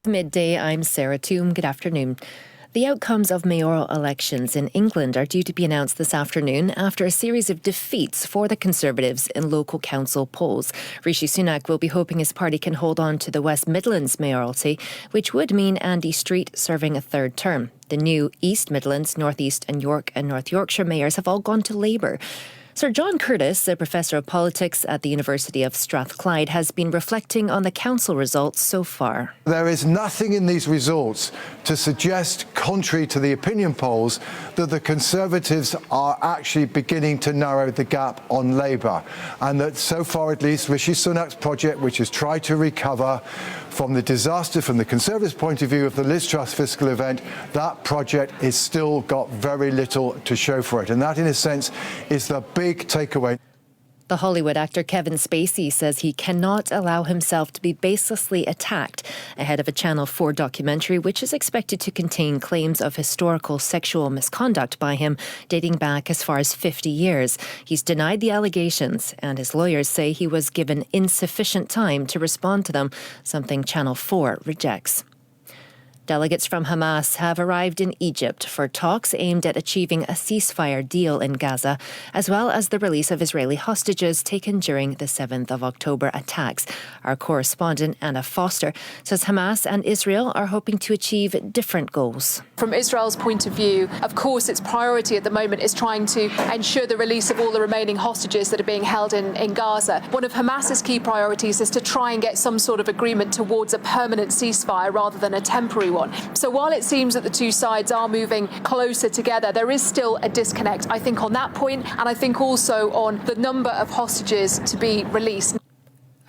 Midday, I'm Sarah Toom. Good afternoon. The outcomes of mayoral elections in England are due to be announced this afternoon after a series of defeats for the Conservatives in local council polls. Rishi Sunak will be hoping his party can hold on to the West Midlands mayoralty, which would mean Andy Street serving a third term. The new East Midlands, North East and York and North Yorkshire mayors have all gone to Labour. Sir John Curtis, a professor of politics at the University of Strathclyde, has been reflecting on the council results so far. There is nothing in these results to suggest, contrary to the opinion polls, that the Conservatives are actually beginning to narrow the gap on Labour, and that so far at least Rishi Sunak's project, which has tried to recover from the disaster from the Conservatives' point of view of the Liz Truss fiscal event, that project has still got very little to show for it. And that, in a sense, is the big takeaway. The Hollywood actor Kevin Spacey says he cannot allow himself to be baselessly attacked ahead of a Channel 4 documentary which is expected to contain claims of historical sexual misconduct by him dating back as far as 50 years. He's denied the allegations, and his lawyers say he was given insufficient time to respond to them, something Channel 4 rejects. Delegates from Hamas have arrived in Egypt for talks aimed at achieving a ceasefire deal in Gaza, as well as the release of Israeli hostages taken during the 7th of October attacks. Our correspondent Anna Foster says Hamas and Israel are hoping to achieve different goals. From Israel's point of view, of course, its priority at the moment is trying to ensure the release of all the remaining hostages that are being held in Gaza. One of Hamas's key priorities is to try and get some sort of agreement towards a permanent ceasefire rather than a temporary one. So while it seems that the two sides are moving closer together, there is still a disconnect, I think, on that point, and I think also on the number of hostages to be released.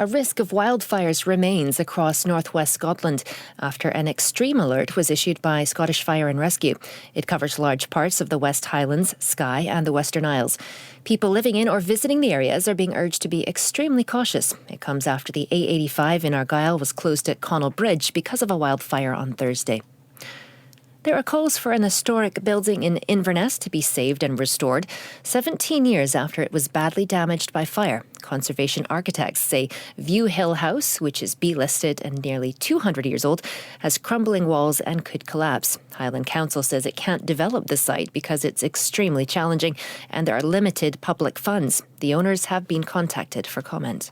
A risk of wildfires remains across northwest Scotland after an extreme alert was issued by Scottish Fire and Rescue. It covers large parts of the West Highlands, Skye and the Western Isles. People living in or visiting the areas are being urged to be extremely cautious. It comes after the A85 in Argyll was closed at Connell Bridge because of a wildfire on Thursday. There are calls for an historic building in Inverness to be saved and restored 17 years after it was badly damaged by fire. Conservation architects say View Hill House, which is B-listed and nearly 200 years old, has crumbling walls and could collapse. Highland Council says it can't develop the site because it's extremely challenging and there are limited public funds. The owners have been contacted for comment.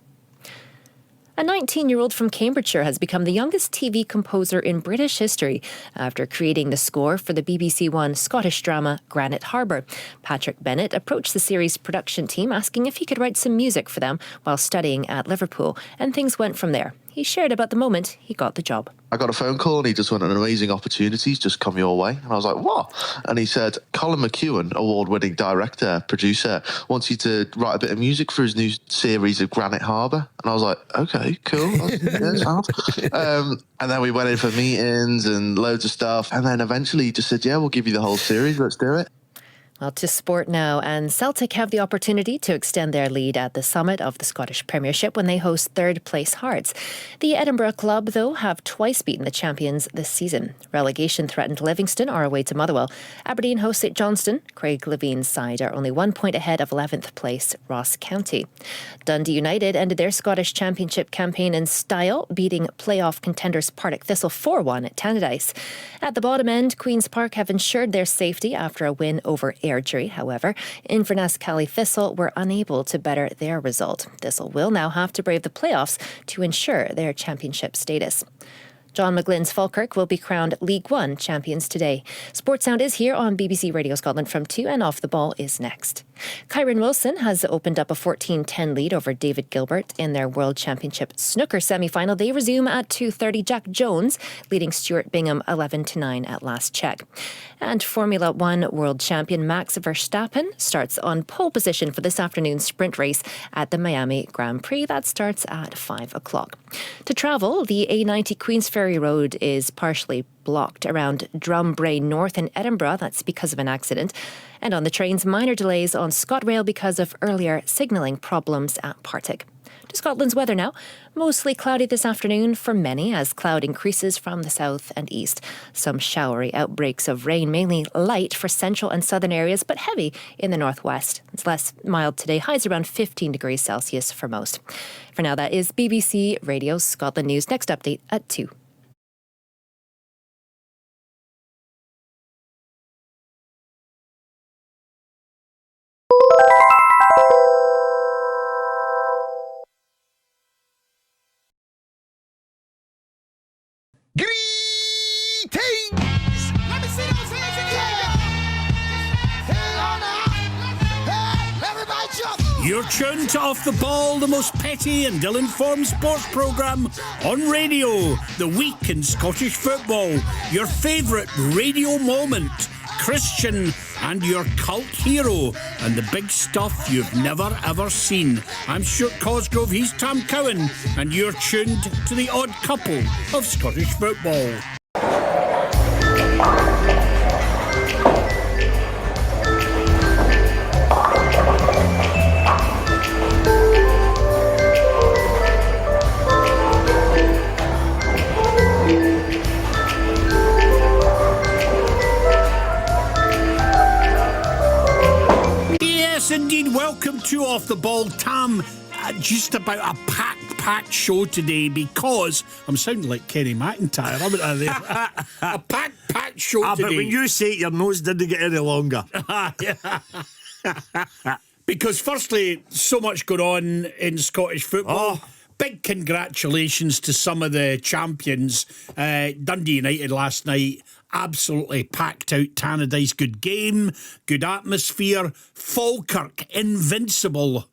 A 19-year-old from Cambridgeshire has become the youngest TV composer in British history after creating the score for the BBC One Scottish drama Granite Harbour. Patrick Bennett approached the series' production team asking if he could write some music for them while studying at Liverpool, and things went from there. He shared about the moment he got the job. I got a phone call and he just went, an amazing opportunity's just come your way. And I was like, what? And he said, Colin McEwen, award-winning director, producer, wants you to write a bit of music for his new series of Granite Harbour. And I was like, okay, cool. Yeah, sounds. And then we went in for meetings and loads of stuff. And then eventually he just said, yeah, we'll give you the whole series. Let's do it. Well, to sport now, and Celtic have the opportunity to extend their lead at the summit of the Scottish Premiership when they host third-place Hearts. The Edinburgh club, though, have twice beaten the champions this season. Relegation-threatened Livingston are away to Motherwell. Aberdeen host St Johnstone. Craig Levine's side are only 1 point ahead of 11th place Ross County. Dundee United ended their Scottish Championship campaign in style, beating playoff contenders Partick Thistle 4-1 at Tannadice. At the bottom end, Queen's Park have ensured their safety after a win over Airdrie. However, Inverness Cally Thistle were unable to better their result. Thistle will now have to brave the playoffs to ensure their championship status. John McGlynn's Falkirk will be crowned League One champions today. Sports Sound is here on BBC Radio Scotland from 2, and Off the Ball is next. Kyron Wilson has opened up a 14-10 lead over David Gilbert in their World Championship snooker semi-final. They resume at 2:30. Jack Jones leading Stuart Bingham 11-9 at last check. And Formula One world champion Max Verstappen starts on pole position for this afternoon's sprint race at the Miami Grand Prix. That starts at 5 o'clock. To travel, the A90 Queensferry Road is partially blocked around Drumbray North in Edinburgh. That's because of an accident. And on the trains, minor delays on ScotRail because of earlier signalling problems at Partick. To Scotland's weather now. Mostly cloudy this afternoon for many as cloud increases from the south and east. Some showery outbreaks of rain, mainly light for central and southern areas, but heavy in the northwest. It's less mild today, highs around 15 degrees Celsius for most. For now, that is BBC Radio Scotland News. Next update at 2. You're tuned to Off the Ball, the most petty and ill-informed sports programme on radio. The week in Scottish football. Your favourite radio moment. Christian and your cult hero. And the big stuff you've never ever seen. I'm Stuart Cosgrove, he's Tom Cowan. And you're tuned to the odd couple of Scottish football. Indeed, welcome to Off the Ball. Tam, just about a packed show today because I'm sounding like Kenny McIntyre, haven't I there? A packed show today. But when you say it, your nose didn't get any longer. Because firstly, so much going on in Scottish football. Big congratulations to some of the champions. Dundee United last night, absolutely packed out Tannadice. Good game, good atmosphere. Falkirk, invincible, ?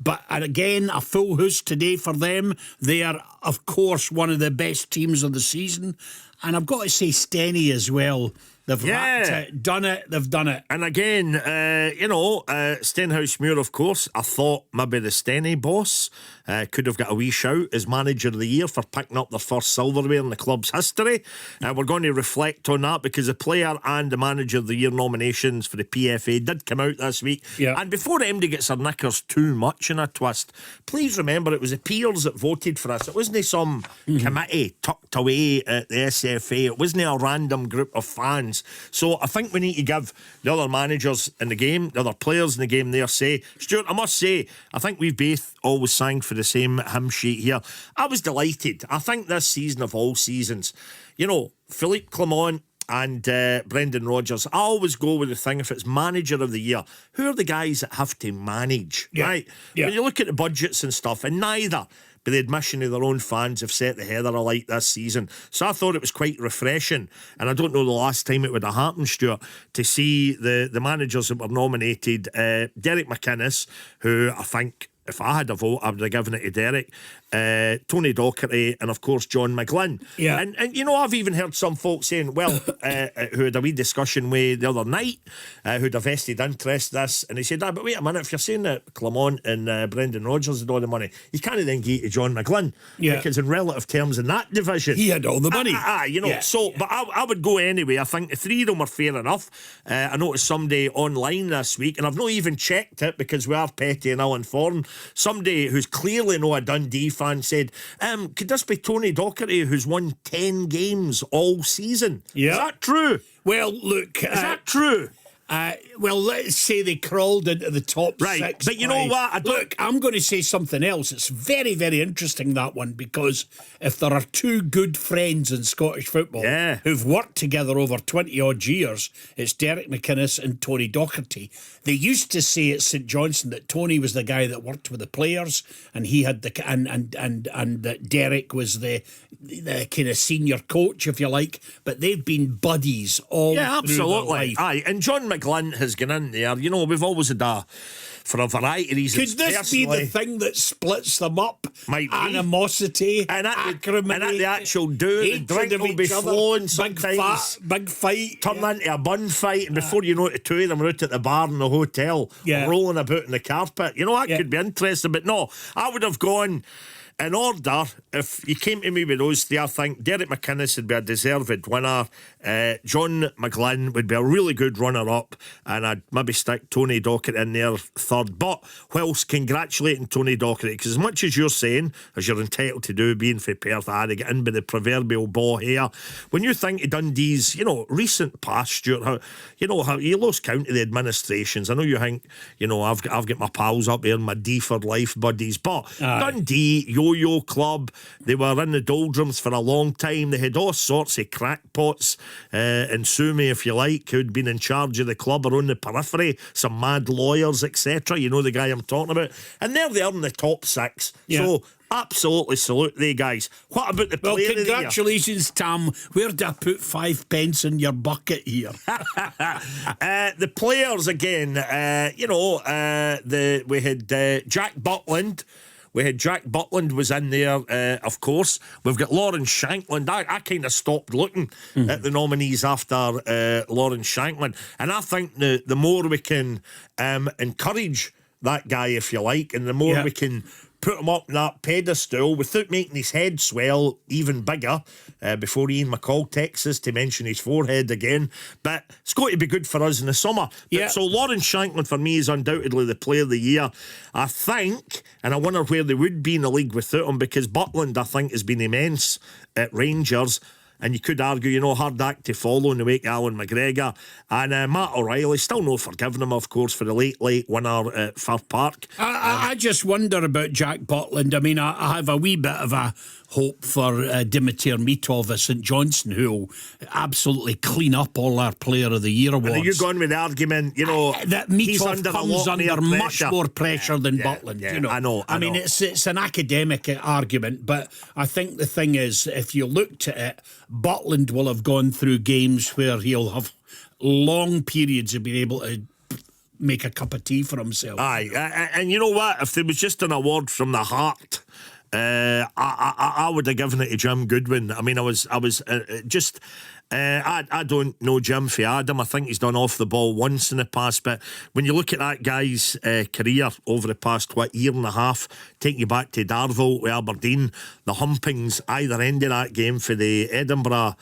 But again, a full house today for them. They are, of course, one of the best teams of the season. And I've got to say Steny as well. They've wrapped it, done it, they've done it. And again, Stenhousemuir, of course, I thought maybe the Steny boss could have got a wee shout as manager of the year for picking up their first silverware in the club's history. We're going to reflect on that because the player and the manager of the year nominations for the PFA did come out this week. Yeah. And before MD gets her knickers too much in a twist, please remember it was the peers that voted for us. It wasn't some committee tucked away at the SFA. It wasn't a random group of fans. So I think we need to give the other managers in the game, the other players in the game their say. Stuart, I must say, I think we've both always sang for the same hymn sheet here. I was delighted. I think this season of all seasons, Philippe Clement and Brendan Rodgers, I always go with the thing, if it's manager of the year, who are the guys that have to manage, right? Yeah. When you look at the budgets and stuff, and neither, by the admission of their own fans, have set the heather alight this season. So I thought it was quite refreshing, and I don't know the last time it would have happened, Stuart, to see the managers that were nominated. Derek McInnes, who I think, if I had a vote, I would have given it to Derek. Tony Docherty, and of course John McGlynn. Yeah. And I've even heard some folks saying, well, who had a wee discussion with the other night, who'd a vested interest in this, and he said, but wait a minute, if you're saying that Clement and Brendan Rodgers had all the money, you can't then give it to John McGlynn. Yeah. Because in relative terms in that division, He had all the money. But I would go anyway. I think the three of them are fair enough. I noticed somebody online this week, and I've not even checked it because we are petty and ill-informed, somebody who's clearly not a Dundee fan said, could this be Tony Docherty, who's won 10 games all season? Yeah. Is that true? Well, look... Is that true? Well, let's say they crawled into the top six. But you know what? Look, I'm going to say something else. It's very, very interesting, that one, because if there are two good friends in Scottish football who've worked together over 20-odd years, it's Derek McInnes and Tony Docherty. They used to say at St Johnstone that Tony was the guy that worked with the players, and he had and that Derek was the kind of senior coach, if you like. But they've been buddies all through absolutely. their life. Aye, and John McGlynn has gone in there. We've always had for a variety of reasons. Could this be the thing that splits them up? Might be. Animosity, acrimony, and at the actual the drink will be flowing sometimes. Big fight. Turn into a bun fight, and before you know it, the two of them are out at the bar in the hotel, rolling about in the carpet. That could be interesting. But no, I would have gone... In order, if you came to me with those three, I think Derek McInnes would be a deserved winner. John McGlynn would be a really good runner-up, and I'd maybe stick Tony Docherty in there third. But whilst congratulating Tony Docherty, because as much as you're saying, as you're entitled to do, being for Perth, I had to get in by the proverbial ball here. When you think of Dundee's, recent past, Stuart, how you lost count of the administrations. I know you think, I've got my pals up there, my Deaford life buddies, but Dundee, Yo-Yo Club, they were in the doldrums for a long time. They had all sorts of crackpots and Sumi, if you like, who'd been in charge of the club or on the periphery, some mad lawyers, etc. You know the guy I'm talking about. And there they are in the top six. Yeah. So Absolutely salute they guys. What about the Well, player of the year? congratulations, Tam. Where do I put 5 pence in your bucket here? The players again, we had Jack Butland. We had Jack Butland was in there, of course. We've got Lawrence Shankland. I kind of stopped looking at the nominees after Lawrence Shankland. And I think the more we can encourage that guy, if you like, and the more we can put him up on that pedestal without making his head swell even bigger before Ian McCall texts us to mention his forehead again. But it's going to be good for us in the summer. So Lawrence Shankland for me is undoubtedly the player of the year. I think, and I wonder where they would be in the league without him, because Butland, I think, has been immense at Rangers. And you could argue, hard act to follow in the wake of Alan McGregor. And Matt O'Reilly, still no forgiving him, of course, for the late winner at Fir Park. I just wonder about Jack Butland. I mean, I have a wee bit of a hope for Dimitar Mitov of St Johnstone, who will absolutely clean up all our Player of the Year awards. And are you going with the argument, that Mitov comes under much more pressure than Butland? I know. I mean, it's an academic argument, but I think the thing is, if you looked at it, Butland will have gone through games where he'll have long periods of being able to make a cup of tea for himself. Aye, and you know what? If there was just an award from the heart, I would have given it to Jim Goodwin. I mean, I don't know Jim for Adam. I think he's done off the ball once in the past, but when you look at that guy's career over the past year and a half, take you back to Darvel with Aberdeen, the humpings either end of that game for the Edinburgh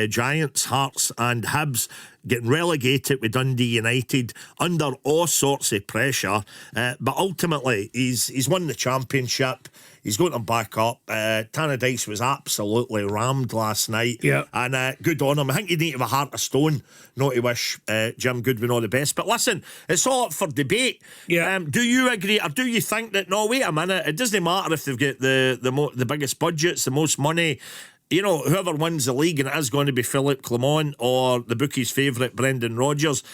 Giants, Hearts and Hibs, getting relegated with Dundee United under all sorts of pressure, but ultimately he's won the championship. He's going to back up. Tannadice was absolutely rammed last night. And good on him. I think you need to have a heart of stone not to wish Jim Goodwin all the best. But listen, it's all up for debate. Do you agree, or do you think that, no, wait a minute, it doesn't matter if they've got the biggest budgets, the most money, whoever wins the league, and it is going to be Philippe Clement or the bookies' favourite Brendan Rodgers,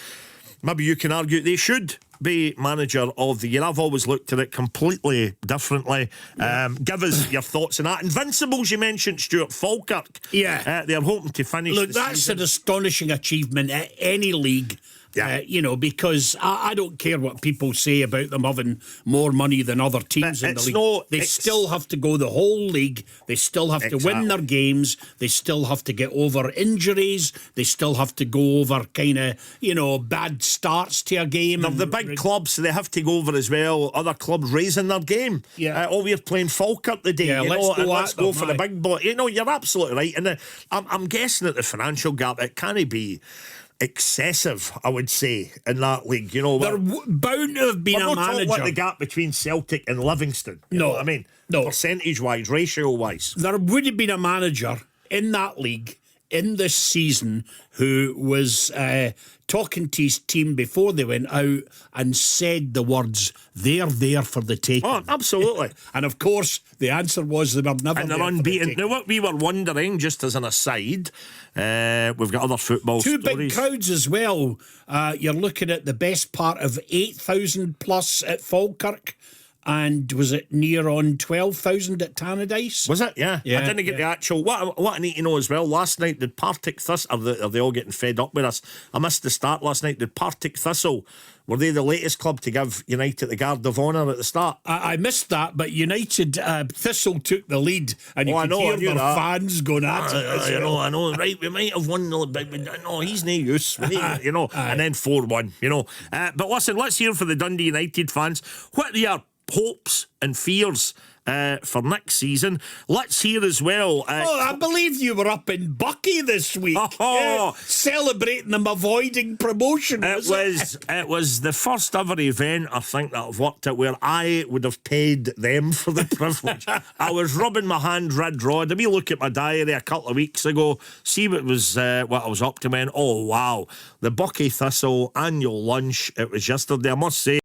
maybe you can argue they should be manager of the year. I've always looked at it completely differently. Give us your thoughts on that. Invincibles, you mentioned Stuart Falkirk. They're hoping to finish. Look, that's season. An astonishing achievement at any league. Because I don't care what people say about them having more money than other teams in the league. They still have to go the whole league. They still have to win their games. They still have to get over injuries. They still have to go over kind of, bad starts to a game. They're the big clubs, so they have to go over as well. Other clubs raising their game. We're playing Falkirk today. Let's go for the big boy. You're absolutely right. And I'm guessing that the financial gap, it can't be excessive, I would say, in that league. They're bound to have been a manager. We're not talking about the gap between Celtic and Livingston. You know what I mean? No. Percentage-wise, ratio-wise. There would have been a manager in that league in this season who was talking to his team before they went out and said the words, they're there for the taking. Oh, absolutely. And of course, the answer was they were never and there they're unbeaten. For the now, what we were wondering, just as an aside, we've got other football Two stories. big crowds as well. You're looking at the best part of 8,000 plus at Falkirk. And was it near on 12,000 at Tannadice? Was it? Yeah. I didn't get the actual. What I need to know as well, last night, did Partick Thistle, are they all getting fed up with us? I missed the start last night. Did Partick Thistle, were they the latest club to give United the Guard of Honour at the start? I missed that, but United, Thistle took the lead, and you could hear their fans going at it. I know, right, we might have won the big, no, he's no use, and then 4-1, But listen, let's hear for the Dundee United fans. What are your hopes and fears for next season? Let's hear as well. I believe you were up in Bucky this week, celebrating them avoiding promotion. It was the first ever event I think that I've worked at where I would have paid them for the privilege. I was rubbing my hand red raw. Did we look at my diary a couple of weeks ago, see what I was up to, man? Oh wow, the Bucky Thistle annual lunch. It was yesterday, I must say.